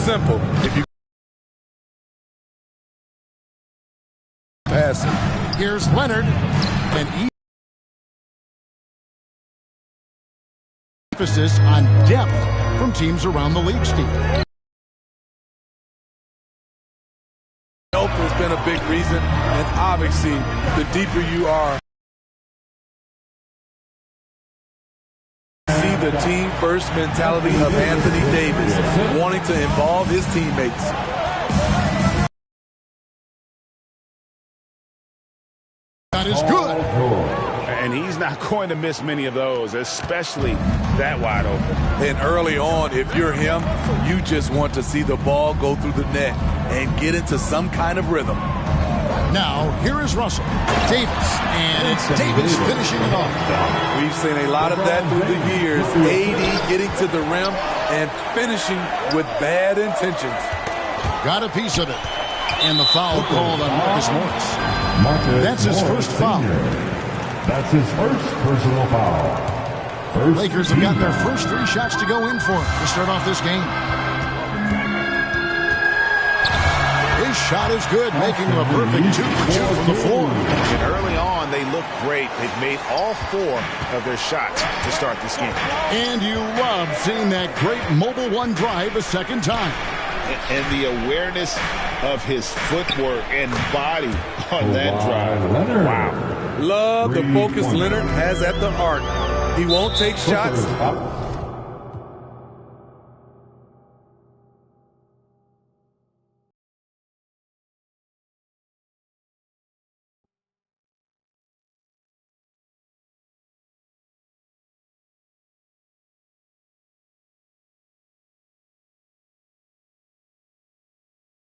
simple. If you pass it. Here's Leonard. And emphasis on depth from teams around the league, Steve. Health has been a big reason, and obviously, the deeper you are, see the team-first mentality of Anthony Davis, wanting to involve his teammates. That is good. And he's not going to miss many of those, especially that wide open. And early on, if you're him, you just want to see the ball go through the net and get into some kind of rhythm. Now, here is Russell. Davis, and it's Davis finishing it off. We've seen a lot of that through the years. AD getting to the rim and finishing with bad intentions. Got a piece of it. And the foul called on Marcus Morris. That's his first foul. That's his first personal foul. Lakers have got their first 3 shots to go in for to start off this game. His shot is good, making him a perfect 2 for 2 from the floor. And early on, they look great. They've made all 4 of their shots to start this game. And you love seeing that great mobile one drive a second time. And the awareness of his footwork and body on that drive. Wow. Love the focus Leonard has at the arc. He won't take shots.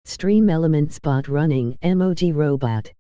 Stream Elements Bot running Emoji Robot.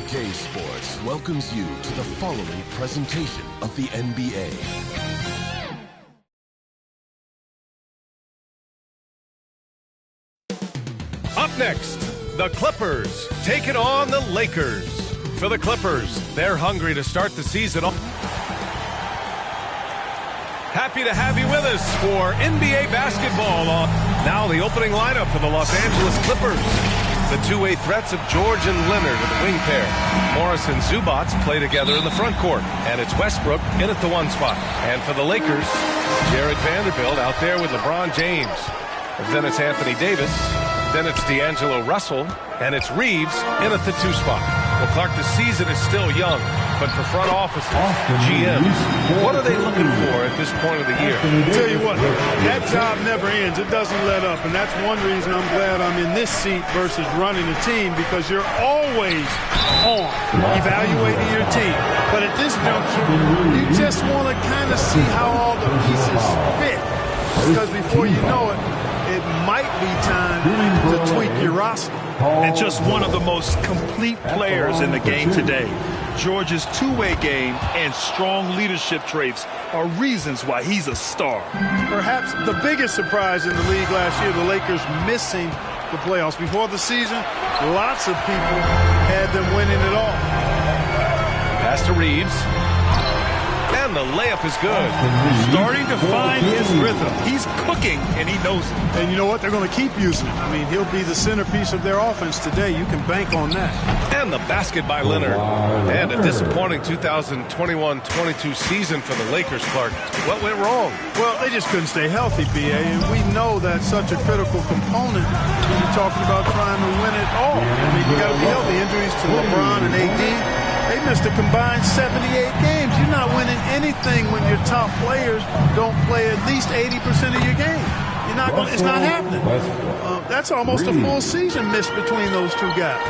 K Sports welcomes you to the following presentation of the NBA. Up next, the Clippers taking on the Lakers. For the Clippers, they're hungry to start the season off. Happy to have you with us for NBA basketball. Now the opening lineup for the Los Angeles Clippers. The two-way threats of George and Leonard are the wing pair. Morris and Zubac play together in the front court. And it's Westbrook in at the 1 spot. And for the Lakers, Jared Vanderbilt out there with LeBron James. And then it's Anthony Davis. Then it's D'Angelo Russell. And it's Reeves in at the 2 spot. Well, Clark, the season is still young, but for front offices, GMs, what are they looking for at this point of the year? I'll tell you what, that job never ends. It doesn't let up, and that's one reason I'm glad I'm in this seat versus running a team, because you're always on evaluating your team. But at this juncture, you just want to kind of see how all the pieces fit, because before you know it, it might be time to tweak your roster. And just one of the most complete players in the game today. George's two-way game and strong leadership traits are reasons why he's a star. Perhaps the biggest surprise in the league last year, the Lakers missing the playoffs. Before the season, lots of people had them winning it all. Pass to Reeves. And the layup is good. Starting to find his rhythm. He's cooking, and he knows it. And you know what? They're going to keep using it. I mean, he'll be the centerpiece of their offense today. You can bank on that. And the basket by Leonard. And a disappointing 2021-22 season for the Lakers, Clark. What went wrong? Well, they just couldn't stay healthy, B.A., and we know that's such a critical component when you're talking about trying to win it all. I mean, you got to be healthy. Injuries to LeBron and AD witnessed a combined 78 games. You're not winning anything when your top players don't play at least 80% of your game. You're not going. It's not happening. That's almost a full season missed between those two guys.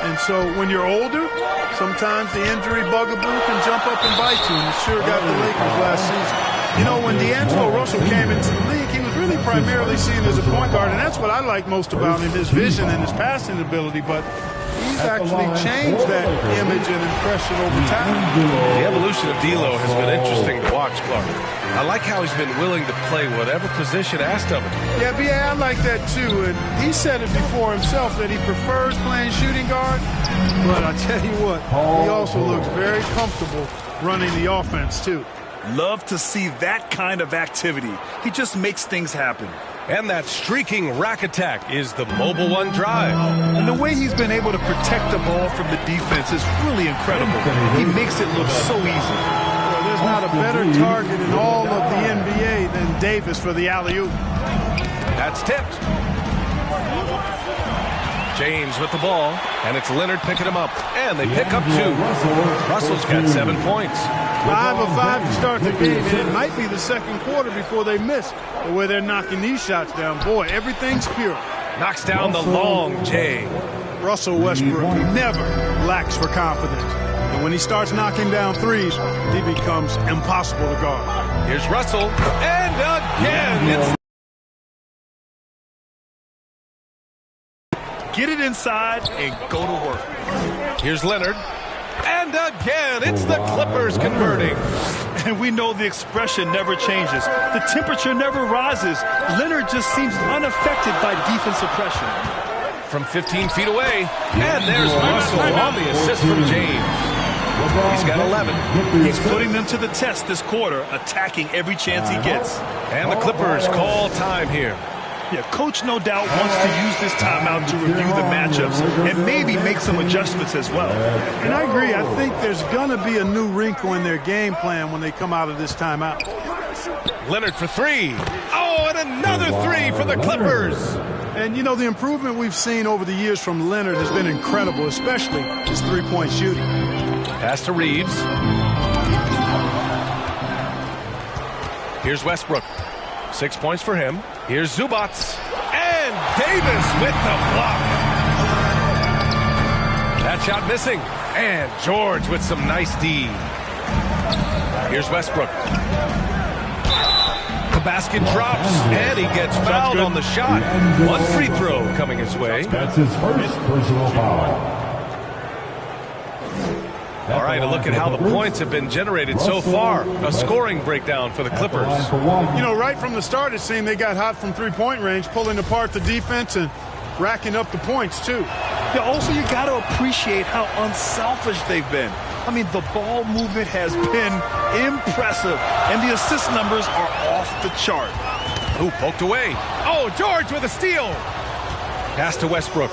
And so when you're older, sometimes the injury bugaboo can jump up and bite you. And it sure got the Lakers last season. You know, when D'Angelo Russell came into the league, he was really primarily seen as a point guard, and that's what I like most about him, his vision and his passing ability. But he's actually changed that image and impression over time. The evolution of D'Lo has been interesting to watch, Clark. I like how he's been willing to play whatever position asked of him. Yeah, B.A., I like that too. And he said it before himself that he prefers playing shooting guard. But I tell you what, he also looks very comfortable running the offense too. Love to see that kind of activity. He just makes things happen. And that streaking rack attack is the Mobile One drive. And the way he's been able to protect the ball from the defense is really incredible. He makes it look so easy. Well, there's not a better target in all of the NBA than Davis for the alley-oop. That's tipped. James with the ball, and it's Leonard picking him up. And they pick up 2. Russell's got 7 points. 5 of 5 to start the game, and it might be the second quarter before they miss. The way they're knocking these shots down, boy, everything's pure. Knocks down the long J. Russell Westbrook never lacks for confidence. And when he starts knocking down threes, he becomes impossible to guard. Here's Russell, and again, it's... Get it inside and go to work. Here's Leonard. And again, it's the Clippers converting. And we know the expression never changes. The temperature never rises. Leonard just seems unaffected by defensive pressure. From 15 feet away, and there's Russell on the assist from James. He's got 11. He's putting them to the test this quarter, attacking every chance he gets. And the Clippers call time here. Yeah, Coach no doubt wants to use this timeout to review the matchups and maybe make some adjustments as well. And I agree. I think there's going to be a new wrinkle in their game plan when they come out of this timeout. Leonard for 3. Oh, and another 3 for the Clippers. And, you know, the improvement we've seen over the years from Leonard has been incredible, especially his three-point shooting. Pass to Reeves. Here's Westbrook. 6 points for him. Here's Zubac. And Davis with the block. That shot missing. And George with some nice D. Here's Westbrook. The basket drops, and he gets fouled on the shot. 1 free throw coming his way. That's his first personal foul. All right, a look at how the points have been generated so far. A scoring breakdown for the Clippers. You know, right from the start, it seemed they got hot from three-point range, pulling apart the defense and racking up the points, too. Yeah, also, you got to appreciate how unselfish they've been. I mean, the ball movement has been impressive, and the assist numbers are off the chart. Ooh, poked away. Oh, George with a steal. Pass to Westbrook.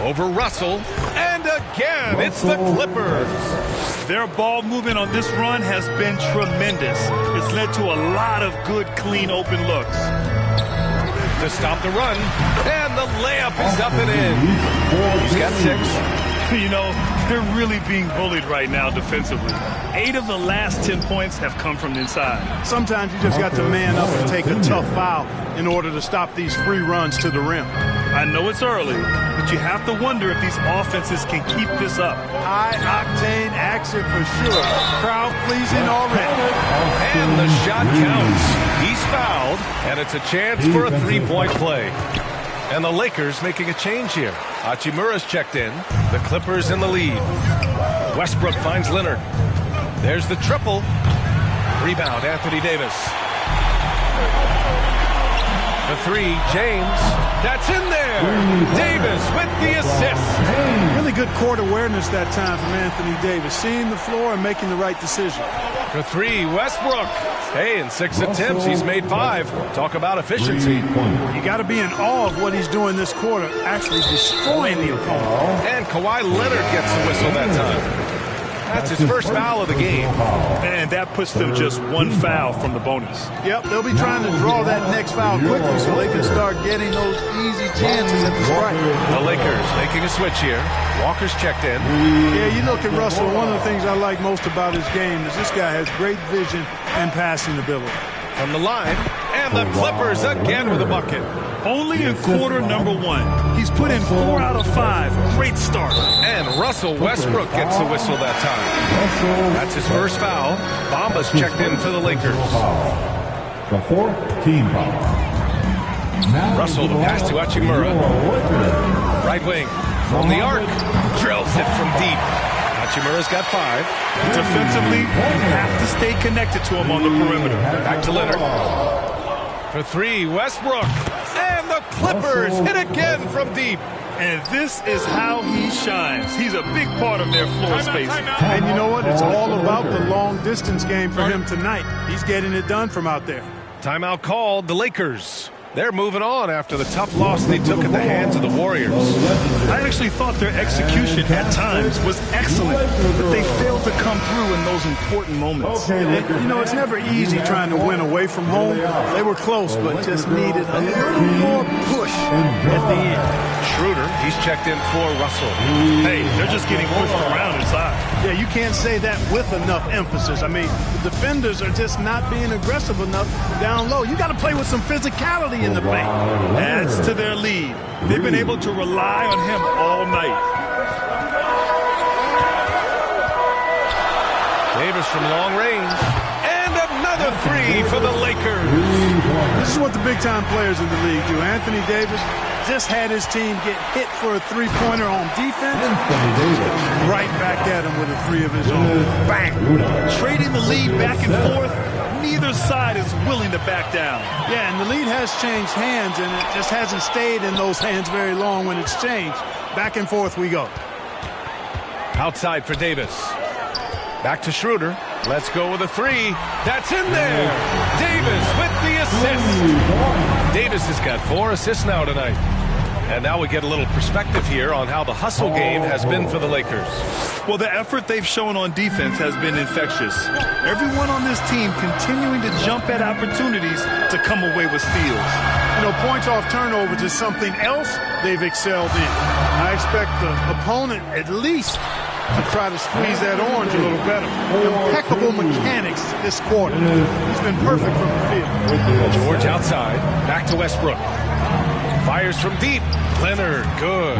Over Russell, and again, it's the Clippers. Their ball movement on this run has been tremendous. It's led to a lot of good, clean, open looks. To stop the run, and the layup is up and in. He's got 6. You know, they're really being bullied right now defensively. 8 of the last 10 points have come from inside. Sometimes you just got to man up and take a tough foul in order to stop these free runs to the rim. I know it's early, but you have to wonder if these offenses can keep this up. High-octane action for sure. Crowd pleasing already. And the shot counts. He's fouled, and it's a chance for a 3-point play. And the Lakers making a change here. Hachimura's checked in. The Clippers in the lead. Westbrook finds Leonard. There's the triple. Rebound, Anthony Davis. The 3, James. That's in there. Davis with the assist. Really good court awareness that time from Anthony Davis. Seeing the floor and making the right decision. For 3, Westbrook. Hey, in 6 attempts, he's made 5. Talk about efficiency. You got to be in awe of what he's doing this quarter, actually destroying the opponent. And Kawhi Leonard gets the whistle that time. That's his first foul of the game. And that puts them just one foul from the bonus. Yep, they'll be trying to draw that next foul quickly so they can start getting those easy chances at the strike. The Lakers making a switch here. Walker's checked in. Yeah, you look at Russell, one of the things I like most about his game is this guy has great vision and passing ability. From the line, and the Clippers again with a bucket. Only in quarter number 1. He's put in 4 out of 5. Great start. And Russell Westbrook gets the whistle that time. That's his first foul. Bamba's checked in for the Lakers. The fourth team foul. Russell, the pass to Hachimura. Right wing, from the arc. Drills it from deep. Hachimura's got 5. Defensively, you have to stay connected to him on the perimeter. Back to Leonard. For 3, Westbrook. And the Clippers hit again from deep. And this is how he shines. He's a big part of their floor space. And you know what? It's all about the long distance game for him tonight. He's getting it done from out there. Timeout called. The Lakers. They're moving on after the tough loss they took at the hands of the Warriors. I actually thought their execution at times was excellent, but they failed to come through in those important moments. You know, it's never easy trying to win away from home. They were close, but just needed a little more push at the end. Schroeder, he's checked in for Russell. Hey, they're just getting pushed around inside. Yeah, you can't say that with enough emphasis. I mean, the defenders are just not being aggressive enough down low. You got to play with some physicality in the paint. Adds to their lead. They've been able to rely on him all night. Davis from long range. And another 3 for the Lakers. This is what the big-time players in the league do. Anthony Davis just had his team get hit for a three-pointer on defense. Right back at him with a 3 of his own. Bang! Trading the lead back and forth. Neither side is willing to back down. Yeah, and the lead has changed hands, and it just hasn't stayed in those hands very long when it's changed. Back and forth we go. Outside for Davis. Back to Schroeder. Let's go with a 3. That's in there. Davis with the assist. Davis has got 4 assists now tonight. And now we get a little perspective here on how the hustle game has been for the Lakers. Well, the effort they've shown on defense has been infectious. Everyone on this team continuing to jump at opportunities to come away with steals. You know, points off turnovers is something else they've excelled in. I expect the opponent at least to try to squeeze that orange a little better. Impeccable mechanics this quarter. He's been perfect from the field. George outside. Back to Westbrook. Fires from deep. Leonard, good.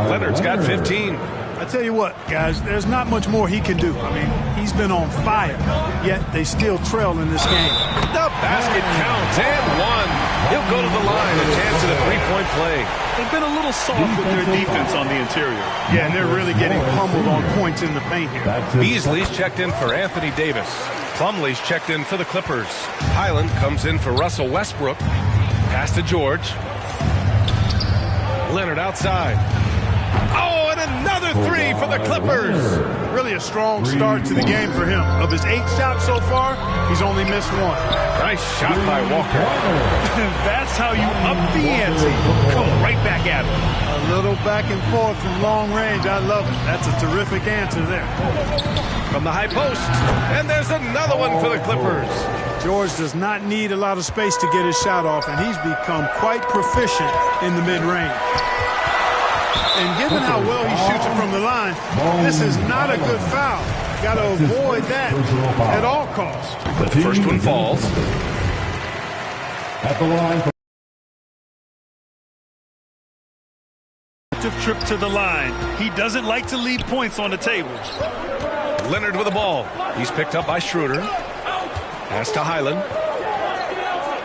Leonard's got 15. I tell you what, guys, there's not much more he can do. I mean, he's been on fire, yet they still trail in this game. The basket counts, and 1. He'll go to the line, a chance at a 3-point play. They've been a little soft with their defense on the interior. Yeah, and they're really getting pummeled on points in the paint here. Beasley's checked in for Anthony Davis. Plumlee's checked in for the Clippers. Highland comes in for Russell Westbrook. Pass to George. Leonard outside. Oh, and another 3 for the Clippers. Really a strong start to the game for him. Of his 8 shots so far, he's only missed 1. Nice shot by Walker. That's how you up the ante. Come right back at him. A little back and forth from long range. I love it. That's a terrific answer there. From the high post. And there's another one for the Clippers. George does not need a lot of space to get his shot off, and he's become quite proficient in the mid-range. And given how well he shoots it from the line, this is not a good foul. Got to avoid that at all costs. The first one falls. At the line. Trip to the line. He doesn't like to leave points on the table. Leonard with the ball. He's picked up by Schroeder. Pass to Highland.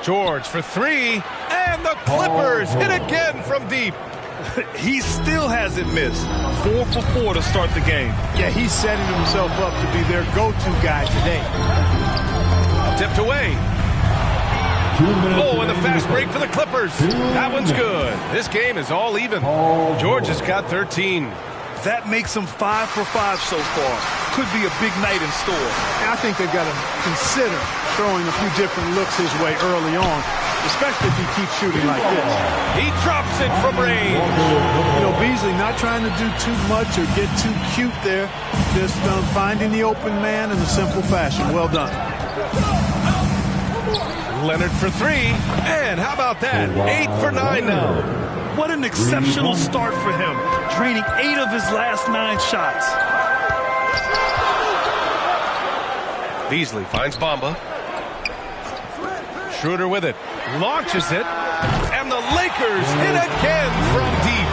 George for 3. And the Clippers hit again from deep. He still hasn't missed. 4 for 4 to start the game. Yeah, he's setting himself up to be their go-to guy today. Tipped away. Oh, and the fast break for the Clippers. That one's good. This game is all even. George has got 13. That makes him 5 for 5 so far. Could be a big night in store. I think they've got to consider throwing a few different looks his way early on. especially if he keeps shooting like this. He drops it from range. You know, Beasley not trying to do too much or get too cute there. Just finding the open man in a simple fashion. Well done. Leonard for three. And how about that? 8 for 9 now. What an exceptional start for him, draining 8 of his last 9 shots. Beasley finds Bamba. Schroeder with it. Launches it. And the Lakers hit again from deep.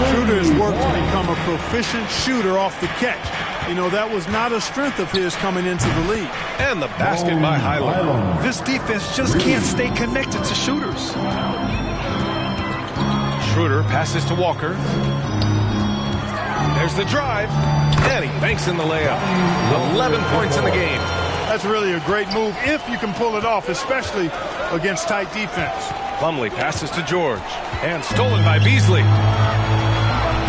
Schroeder has worked to become a proficient shooter off the catch. You know, that was not a strength of his coming into the league. And the basket by Highland. This defense just can't stay connected to shooters. Schroeder passes to Walker. There's the drive. And he banks in the layup. 11 points in the game. That's really a great move if you can pull it off, especially against tight defense. Plumlee passes to George. And stolen by Beasley.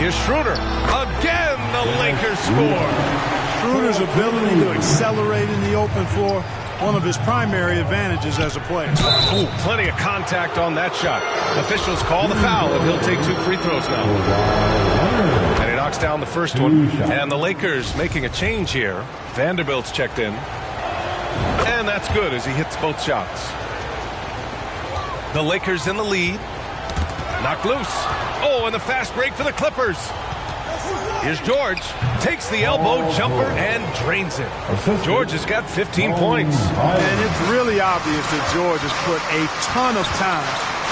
Here's Schroeder. Again, the Lakers score. Schroeder's ability to accelerate in the open floor, one of his primary advantages as a player. Ooh, plenty of contact on that shot. Officials call the foul, and he'll take 2 free throws now. And he knocks down the first one. And the Lakers making a change here. Vanderbilt's checked in. And that's good as he hits both shots. The Lakers in the lead. Knocked loose. Oh, and the fast break for the Clippers. Here's George. Takes the elbow jumper and drains it. George has got 15 points. And it's really obvious that George has put a ton of time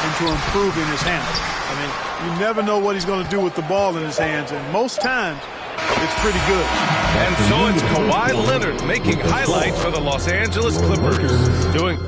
into improving his handle. I mean, you never know what he's going to do with the ball in his hands, and most times it's pretty good. And so it's Kawhi Leonard making highlights for the Los Angeles Clippers. Doing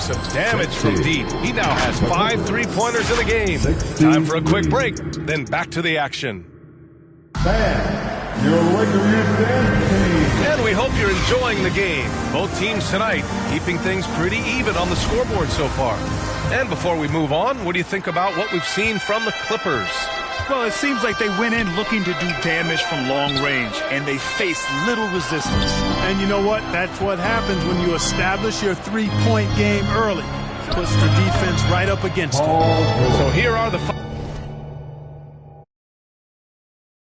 some damage from deep. He now has 5 3-pointers in the game. Time for a quick break, then back to the action. And we hope you're enjoying the game. Both teams tonight keeping things pretty even on the scoreboard so far. And before we move on, what do you think about what we've seen from the Clippers? Well, it seems like they went in looking to do damage from long range, and they faced little resistance. And you know what? That's what happens when you establish your three-point game early. Puts the defense right up against it. So here are the